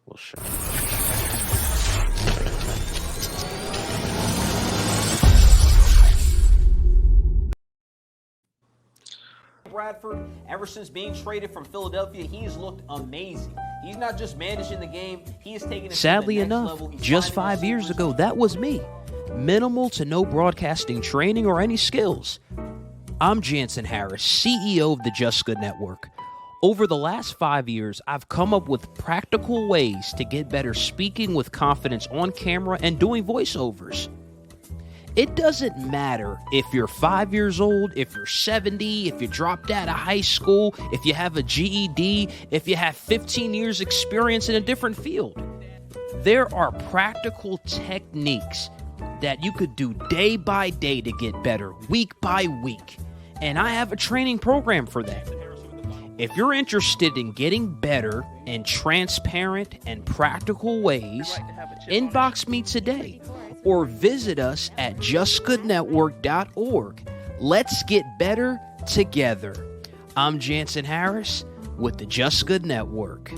We'll show. Bradford, ever since being traded from Philadelphia, he's looked amazing. He's not just managing the game, he is taking it Sadly to the next enough, level. He's just finding 5 years receivers. ago, that was me. Minimal to no broadcasting training or any skills. I'm Jansen Harris, CEO of the Just Good Network. Over the last 5 years, I've come up with practical ways to get better speaking with confidence on camera and doing voiceovers. It doesn't matter if you're 5 years old, if you're 70, if you dropped out of high school, if you have a GED, if you have 15 years experience in a different field. There are practical techniques that you could do day by day to get better, week by week. And I have a training program for that. If you're interested in getting better in transparent and practical ways, inbox me today or visit us at justgoodnetwork.org. Let's get better together. I'm Jansen Harris with the Just Good Network.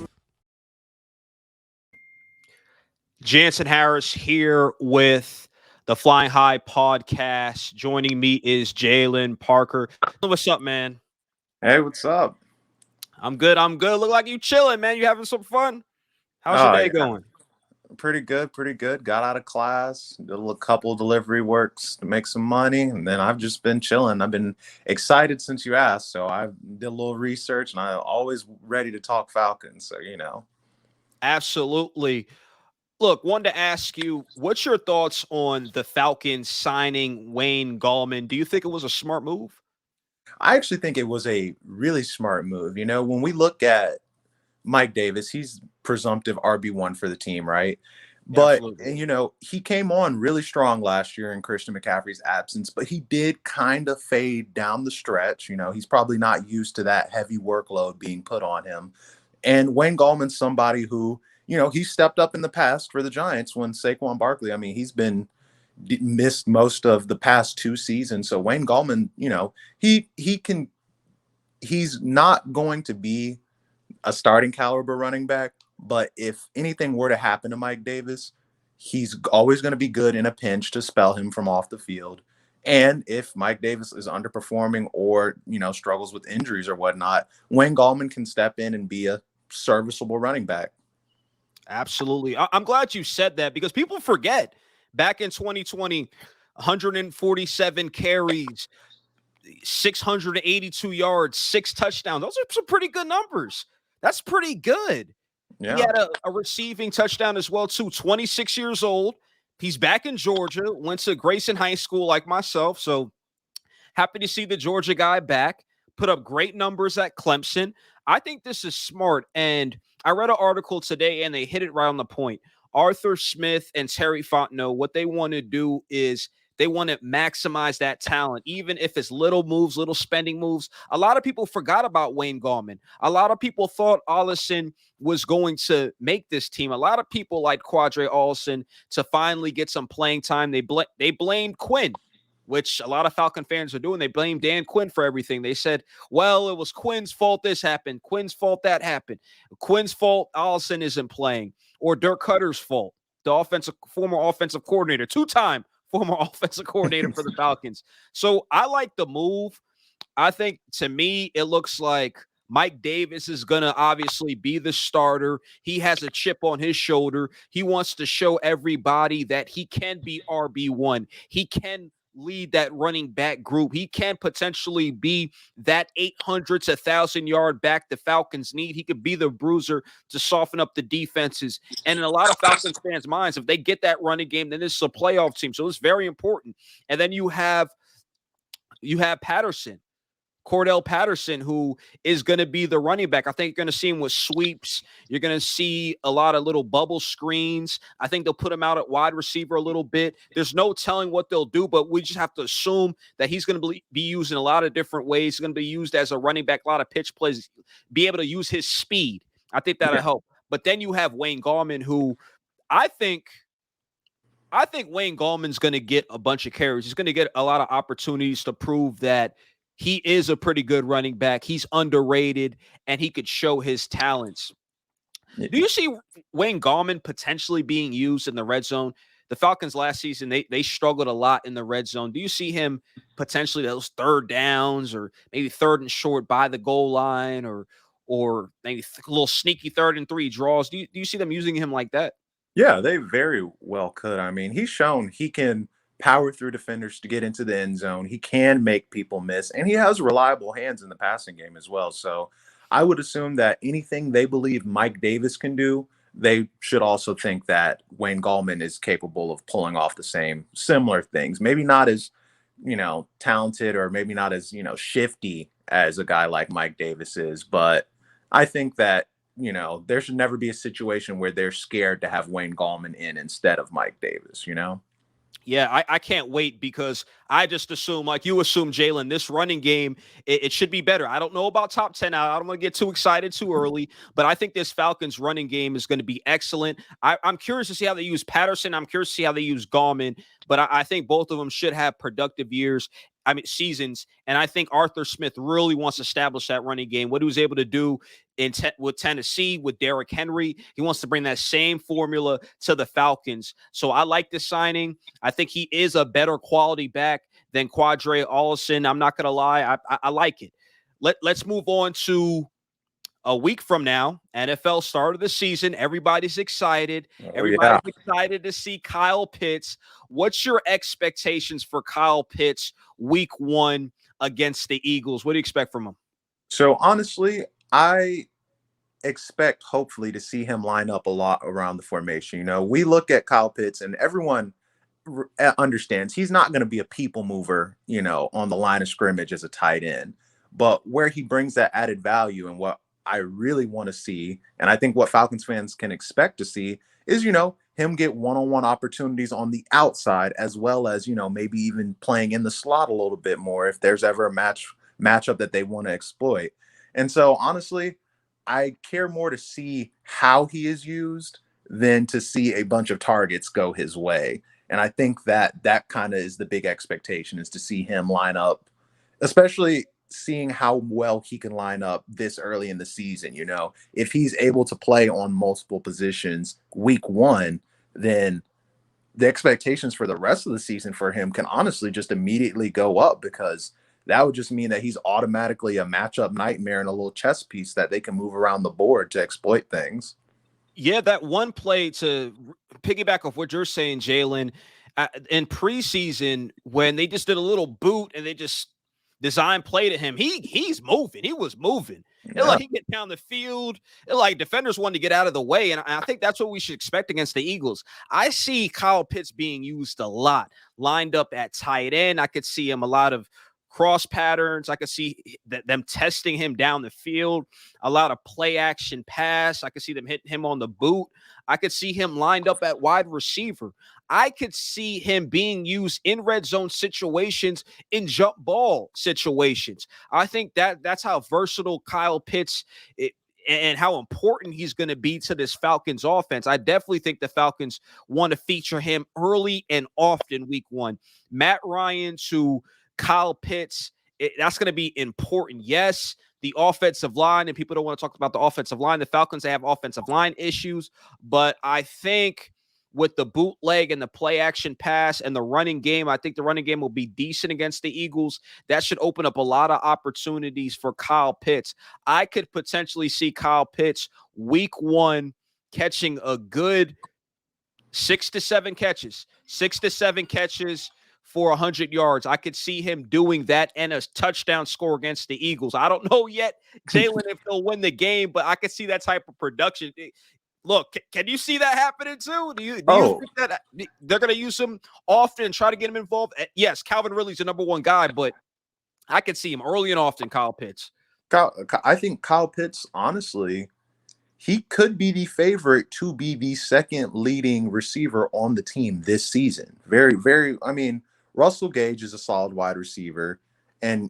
Jansen Harris here with the Flying High podcast. Joining me is Jalen Parker. What's up, man? Hey, what's up? I'm good. Look like you chilling, man. You having some fun? How's your day going? Pretty good. Got out of class, did a couple delivery works to make some money, and then I've just been chilling. I've been excited since you asked, so I did a little research, and I'm always ready to talk Falcons, so you know. Absolutely. Look, wanted to ask you, what's your thoughts on the Falcons signing Wayne Gallman? Do you think it was a smart move? I actually think it was a really smart move. You know, when we look at Mike Davis, he's presumptive RB1 for the team, right? But, Absolutely. you know, he came on really strong last year in Christian McCaffrey's absence, but he did kind of fade down the stretch. You know, he's probably not used to that heavy workload being put on him. And Wayne Gallman's somebody who, you know, he stepped up in the past for the Giants when Saquon Barkley, I mean, he's been missed most of the past 2 seasons. So Wayne Gallman, you know, he's not going to be a starting caliber running back, but if anything were to happen to Mike Davis, he's always going to be good in a pinch to spell him from off the field. And if Mike Davis is underperforming or, you know, struggles with injuries or whatnot, Wayne Gallman can step in and be a serviceable running back. Absolutely. I'm glad you said that because people forget back in 2020, 147 carries, 682 yards, 6 touchdowns. Those are some pretty good numbers. That's pretty good. Yeah. He had a receiving touchdown as well, too. 26 years old. He's back in Georgia, went to Grayson High School like myself. So happy to see the Georgia guy back. Put up great numbers at Clemson. I think this is smart. And I read an article today, and they hit it right on the point. Arthur Smith and Terry Fontenot, what they want to do is they want to maximize that talent, even if it's little moves, little spending moves. A lot of people forgot about Wayne Gallman. A lot of people thought Allison was going to make this team. A lot of people like Quadre Allison to finally get some playing time. They blamed Quinn, which a lot of Falcon fans are doing. They blame Dan Quinn for everything. They said, well, it was Quinn's fault this happened. Quinn's fault that happened. Quinn's fault Allison isn't playing. Or Dirk Cutter's fault, the former offensive coordinator, 2-time former offensive coordinator for the Falcons. So I like the move. I think, to me, it looks like Mike Davis is going to obviously be the starter. He has a chip on his shoulder. He wants to show everybody that he can be RB1. He can lead that running back group. He can potentially be that 800 to 1,000-yard back the Falcons need. He could be the bruiser to soften up the defenses. And in a lot of Falcons fans' minds, if they get that running game, then this is a playoff team. So it's very important. And then you have Patterson. Cordell Patterson, who is going to be the running back. I think you're going to see him with sweeps. You're going to see a lot of little bubble screens. I think they'll put him out at wide receiver a little bit. There's no telling what they'll do, but we just have to assume that he's going to be used in a lot of different ways. He's going to be used as a running back, a lot of pitch plays, be able to use his speed. I think that'll help. But then you have Wayne Gallman, who I think Wayne Gallman's going to get a bunch of carries. He's going to get a lot of opportunities to prove that he is a pretty good running back. He's underrated, and he could show his talents. Do you see Wayne Gallman potentially being used in the red zone? The Falcons last season, they struggled a lot in the red zone. Do you see him potentially those third downs or maybe third and short by the goal line or maybe a little sneaky 3rd and 3 draws? Do you see them using him like that? Yeah, they very well could. I mean, he's shown he can power through defenders to get into the end zone. He can make people miss, and he has reliable hands in the passing game as well. So I would assume that anything they believe Mike Davis can do, they should also think that Wayne Gallman is capable of pulling off the same similar things. Maybe not as, talented, or maybe not as, shifty as a guy like Mike Davis is, but I think that there should never be a situation where they're scared to have Wayne Gallman in instead of Mike Davis. Yeah, I can't wait because I just assume, like you assume, Jalen, this running game, it should be better. I don't know about top 10 now. I don't want to get too excited too early, but I think this Falcons running game is going to be excellent. I'm curious to see how they use Patterson. I'm curious to see how they use Gallman, but I think both of them should have productive seasons. And I think Arthur Smith really wants to establish that running game. What he was able to do with Tennessee, with Derrick Henry, he wants to bring that same formula to the Falcons. So I like this signing. I think he is a better quality back than Quadre Allison. I'm not going to lie. I like it. Let's move on to a week from now, NFL start of the season. Everybody's excited. Everybody's excited to see Kyle Pitts. What's your expectations for Kyle Pitts week 1 against the Eagles? What do you expect from him? So honestly, I expect hopefully to see him line up a lot around the formation. We look at Kyle Pitts and everyone understands he's not going to be a people mover, on the line of scrimmage as a tight end, but where he brings that added value and what I really want to see, and I think what Falcons fans can expect to see is, him get one-on-one opportunities on the outside, as well as, maybe even playing in the slot a little bit more if there's ever a matchup that they want to exploit. And so honestly, I care more to see how he is used than to see a bunch of targets go his way. And I think that kind of is the big expectation, is to see him line up, especially seeing how well he can line up this early in the season. If he's able to play on multiple positions week 1, then the expectations for the rest of the season for him can honestly just immediately go up, because that would just mean that he's automatically a matchup nightmare and a little chess piece that they can move around the board to exploit things. Yeah, that one play, to piggyback off what you're saying, Jalen, in preseason, when they just did a little boot and they just design play to him, he's moving. He was moving. Yeah. Like he get down the field. Like defenders wanted to get out of the way. And I think that's what we should expect against the Eagles. I see Kyle Pitts being used a lot, lined up at tight end. I could see him a lot of cross patterns. I could see them testing him down the field, a lot of play action pass. I could see them hitting him on the boot. I could see him lined up at wide receiver. I could see him being used in red zone situations, in jump ball situations. I think that's how versatile Kyle Pitts and how important he's going to be to this Falcons offense. I definitely think the Falcons want to feature him early and often week 1. Matt Ryan to Kyle Pitts, that's going to be important. Yes, the offensive line, and people don't want to talk about the offensive line. The Falcons, they have offensive line issues, but I think with the bootleg and the play action pass and the running game, I think the running game will be decent against the Eagles. That should open up a lot of opportunities for Kyle Pitts. I could potentially see Kyle Pitts week 1 catching a good 6 to 7 catches for 100 yards. I could see him doing that and a touchdown score against the Eagles. I don't know yet, Jalen, if they'll win the game, but I could see that type of production. Look, can you see that happening too? Do you think that they're going to use him often and try to get him involved? Yes, Calvin Ridley's the number 1 guy, but I could see him early and often, Kyle Pitts. I think Kyle Pitts, honestly, he could be the favorite to be the second leading receiver on the team this season. Very, very, Russell Gage is a solid wide receiver, and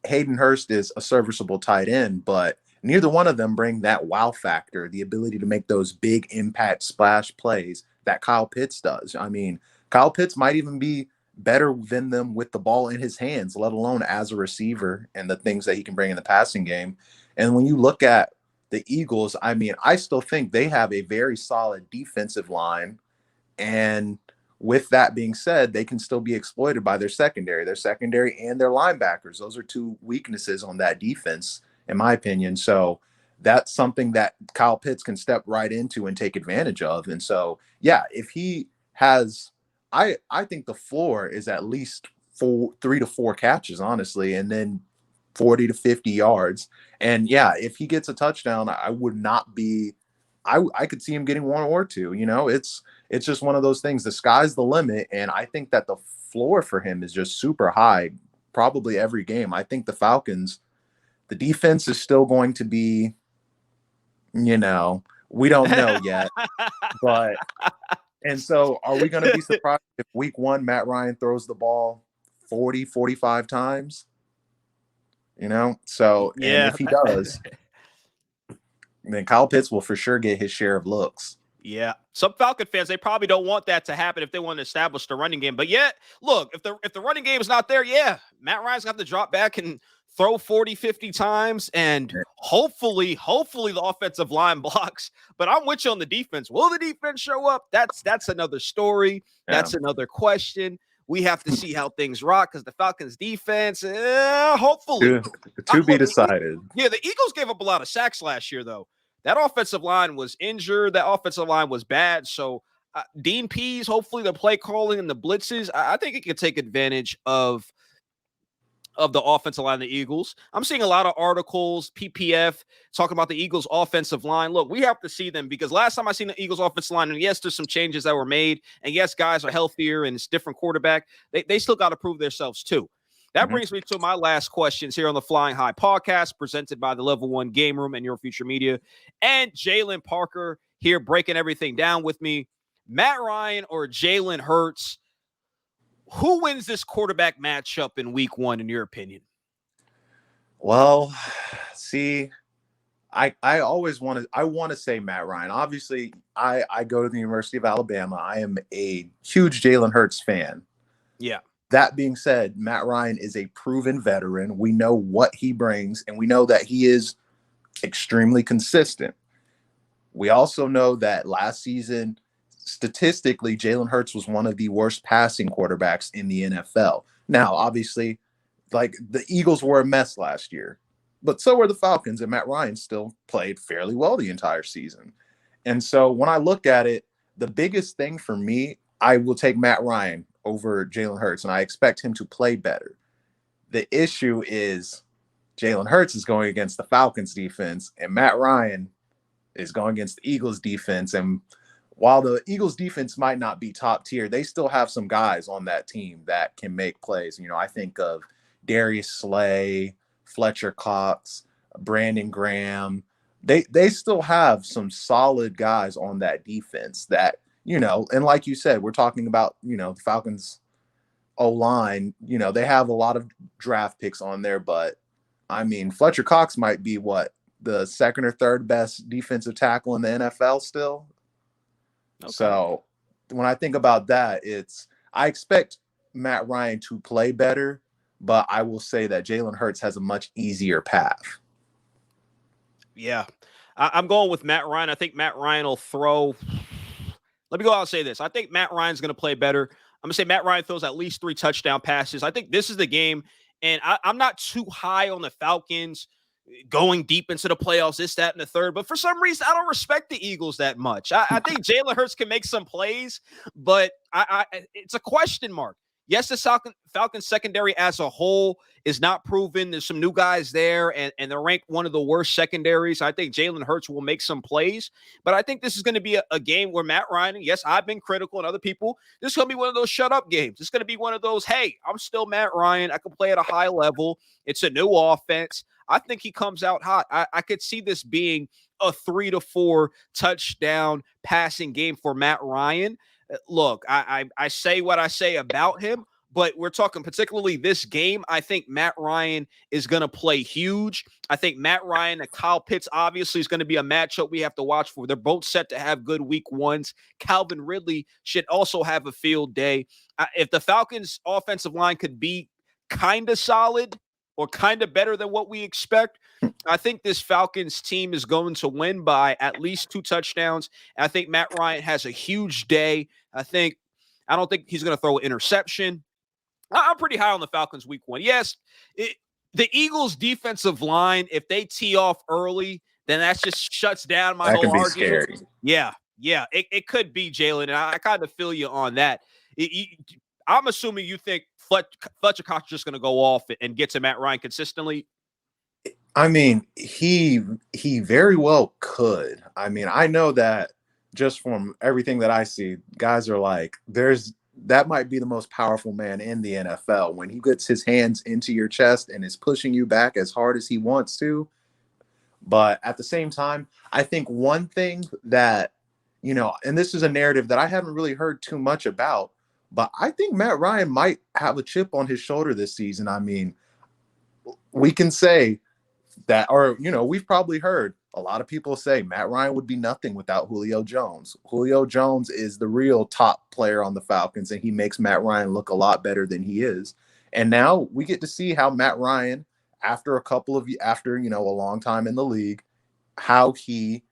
Hayden Hurst is a serviceable tight end, but neither one of them bring that wow factor, the ability to make those big impact splash plays that Kyle Pitts does. Kyle Pitts might even be better than them with the ball in his hands, let alone as a receiver and the things that he can bring in the passing game. And when you look at the Eagles, I mean, I still think they have a very solid defensive line. And with that being said, they can still be exploited by their secondary and their linebackers. Those are two weaknesses on that defense, in my opinion. So that's something that Kyle Pitts can step right into and take advantage of. And so, yeah, if he has, I think the floor is at least 3 to 4 catches, honestly, and then 40 to 50 yards. And yeah, if he gets a touchdown, I would not be, I could see him getting one or two. It's just one of those things. The sky's the limit, and I think that the floor for him is just super high, probably every game. I think the Falcons, the defense is still going to be, we don't know yet. But and so are we going to be surprised if week 1 Matt Ryan throws the ball 40, 45 times? So and if he does, then Kyle Pitts will for sure get his share of looks. Yeah. Some Falcon fans, they probably don't want that to happen if they want to establish the running game. But yet, look, if the running game is not there, yeah, Matt Ryan's got to drop back and throw 40, 50 times, and hopefully the offensive line blocks. But I'm with you on the defense. Will the defense show up? That's another story. Yeah. That's another question. We have to see how things rock because the Falcons defense, hopefully. To be decided. Yeah, the Eagles gave up a lot of sacks last year, though. That offensive line was injured. That offensive line was bad. So Dean Pease, hopefully the play calling and the blitzes, I think it could take advantage of the offensive line of the Eagles. I'm seeing a lot of articles, PPF, talking about the Eagles offensive line. Look, we have to see them because last time I seen the Eagles offensive line, and yes, there's some changes that were made, and yes, guys are healthier and it's different quarterback. They still got to prove themselves too. That brings me to my last questions here on the Flying High podcast, presented by the Level 1 Game Room and Your Future Media, and Jalen Parker here breaking everything down with me. Matt Ryan or Jalen Hurts? Who wins this quarterback matchup in week 1, in your opinion? Well, see, I always want to say Matt Ryan. Obviously, I go to the University of Alabama. I am a huge Jalen Hurts fan. Yeah. That being said, Matt Ryan is a proven veteran. We know what he brings, and we know that he is extremely consistent. We also know that last season, statistically, Jalen Hurts was one of the worst passing quarterbacks in the NFL. Now, obviously, like the Eagles were a mess last year, but so were the Falcons, and Matt Ryan still played fairly well the entire season. And so when I look at it, the biggest thing for me, I will take Matt Ryan over Jalen Hurts, and I expect him to play better. The issue is Jalen Hurts is going against the Falcons defense, and Matt Ryan is going against the Eagles defense. And while the Eagles defense might not be top tier, they still have some guys on that team that can make plays. I think of Darius Slay, Fletcher Cox, Brandon Graham. They still have some solid guys on that defense that, and like you said, we're talking about, the Falcons O-line, they have a lot of draft picks on there, but I mean, Fletcher Cox might be the second or third best defensive tackle in the NFL still. Okay. So when I think about that, I expect Matt Ryan to play better, but I will say that Jalen Hurts has a much easier path. Yeah, I'm going with Matt Ryan. I think Matt Ryan will throw. Let me go out and say this. I think Matt Ryan's going to play better. I'm going to say Matt Ryan throws at least 3 touchdown passes. I think this is the game, and I'm not too high on the Falcons going deep into the playoffs, this, that, and the third. But for some reason, I don't respect the Eagles that much. I think Jalen Hurts can make some plays, but it's a question mark. Yes, the Falcons secondary as a whole is not proven. There's some new guys there, and they're ranked one of the worst secondaries. I think Jalen Hurts will make some plays, but I think this is going to be a game where Matt Ryan, and yes, I've been critical, and other people, this is going to be one of those shut-up games. It's going to be one of those, hey, I'm still Matt Ryan. I can play at a high level. It's a new offense. I think he comes out hot. I could see this being a 3 to 4 touchdown passing game for Matt Ryan. Look, I say what I say about him, but we're talking particularly this game. I think Matt Ryan is going to play huge. I think Matt Ryan and Kyle Pitts obviously is going to be a matchup we have to watch for. They're both set to have good week 1s. Calvin Ridley should also have a field day. If the Falcons offensive line could be kind of solid, or kind of better than what we expect. I think this Falcons team is going to win by at least 2 touchdowns. I think Matt Ryan has a huge day. I don't think he's going to throw an interception. I'm pretty high on the Falcons week 1. Yes, the Eagles' defensive line, if they tee off early, then that just shuts down my That whole can be argument. scary. Yeah, it could be, Jalen, and I kind of feel you on that. I'm assuming you think Fletcher Cox is just going to go off and get to Matt Ryan consistently. I mean, he very well could. I mean, I know that just from everything that I see, guys are like, that might be the most powerful man in the NFL when he gets his hands into your chest and is pushing you back as hard as he wants to. But at the same time, I think one thing that, and this is a narrative that I haven't really heard too much about, but I think Matt Ryan might have a chip on his shoulder this season. I mean, we can say that, or, we've probably heard a lot of people say Matt Ryan would be nothing without Julio Jones. Julio Jones is the real top player on the Falcons, and he makes Matt Ryan look a lot better than he is. And now we get to see how Matt Ryan, after a long time in the league, how he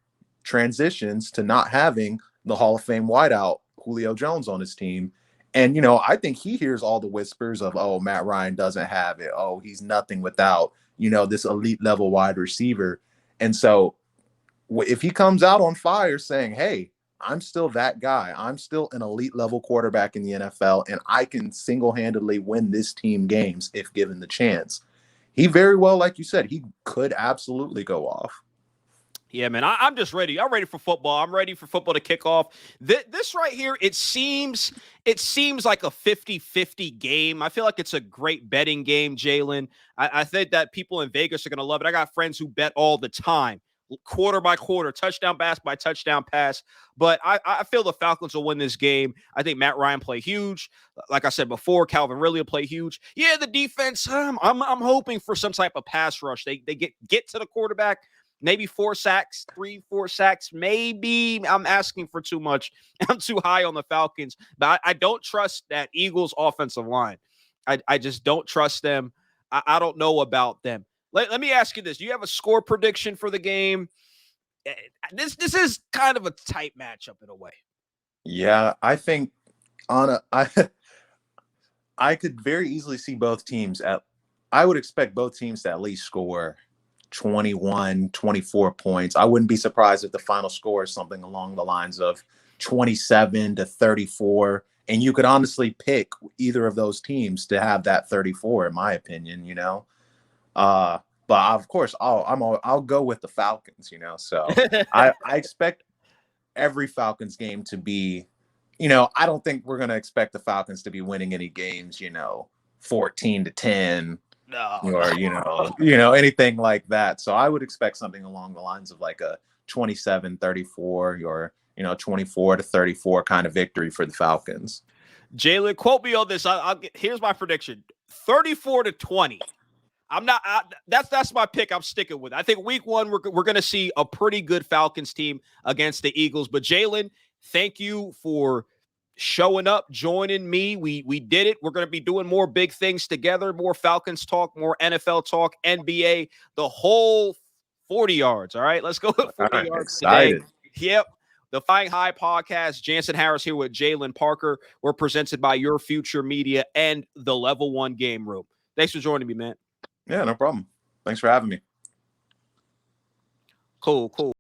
transitions to not having the Hall of Fame wideout Julio Jones on his team. And, I think he hears all the whispers of, oh, Matt Ryan doesn't have it. Oh, he's nothing without, this elite level wide receiver. And so if he comes out on fire saying, hey, I'm still that guy, I'm still an elite level quarterback in the NFL, and I can single-handedly win this team games if given the chance, he very well, like you said, he could absolutely go off. Yeah, man, I'm just ready. I'm ready for football. I'm ready for football to kick off. This right here, it seems like a 50-50 game. I feel like it's a great betting game, Jalen. I think that people in Vegas are going to love it. I got friends who bet all the time, quarter by quarter, touchdown pass by touchdown pass. But I feel the Falcons will win this game. I think Matt Ryan play huge. Like I said before, Calvin Ridley will play huge. Yeah, the defense, I'm hoping for some type of pass rush. They get to the quarterback. Maybe 4 sacks, 3-4 sacks. Maybe I'm asking for too much. I'm too high on the Falcons. But I don't trust that Eagles offensive line. I just don't trust them. I don't know about them. Let me ask you this. Do you have a score prediction for the game? This is kind of a tight matchup in a way. Yeah, I think I could very easily see both teams I would expect both teams to at least score 21, 24 points. I wouldn't be surprised if the final score is something along the lines of 27-34. And you could honestly pick either of those teams to have that 34, in my opinion, But of course, I'll go with the Falcons, So I expect every Falcons game to be, I don't think we're going to expect the Falcons to be winning any games, 14-10. Or anything like that. So I would expect something along the lines of like a 27-34 or 24-34 kind of victory for the Falcons. Jalen, quote me on this. Here's my prediction: 34-20. That's my pick. I'm sticking with it. I think week 1 we're going to see a pretty good Falcons team against the Eagles. But Jalen, thank you for showing up, joining me. We did it. We're going to be doing more big things together, more Falcons talk, more NFL talk, NBA, the whole 40 yards. All right, let's go with 40 yards excited. Today. Yep. The Flying High podcast, Jansen Harris here with Jalen Parker. We're presented by Your Future Media and the Level 1 Game Room. Thanks for joining me, man. Yeah, no problem. Thanks for having me. Cool.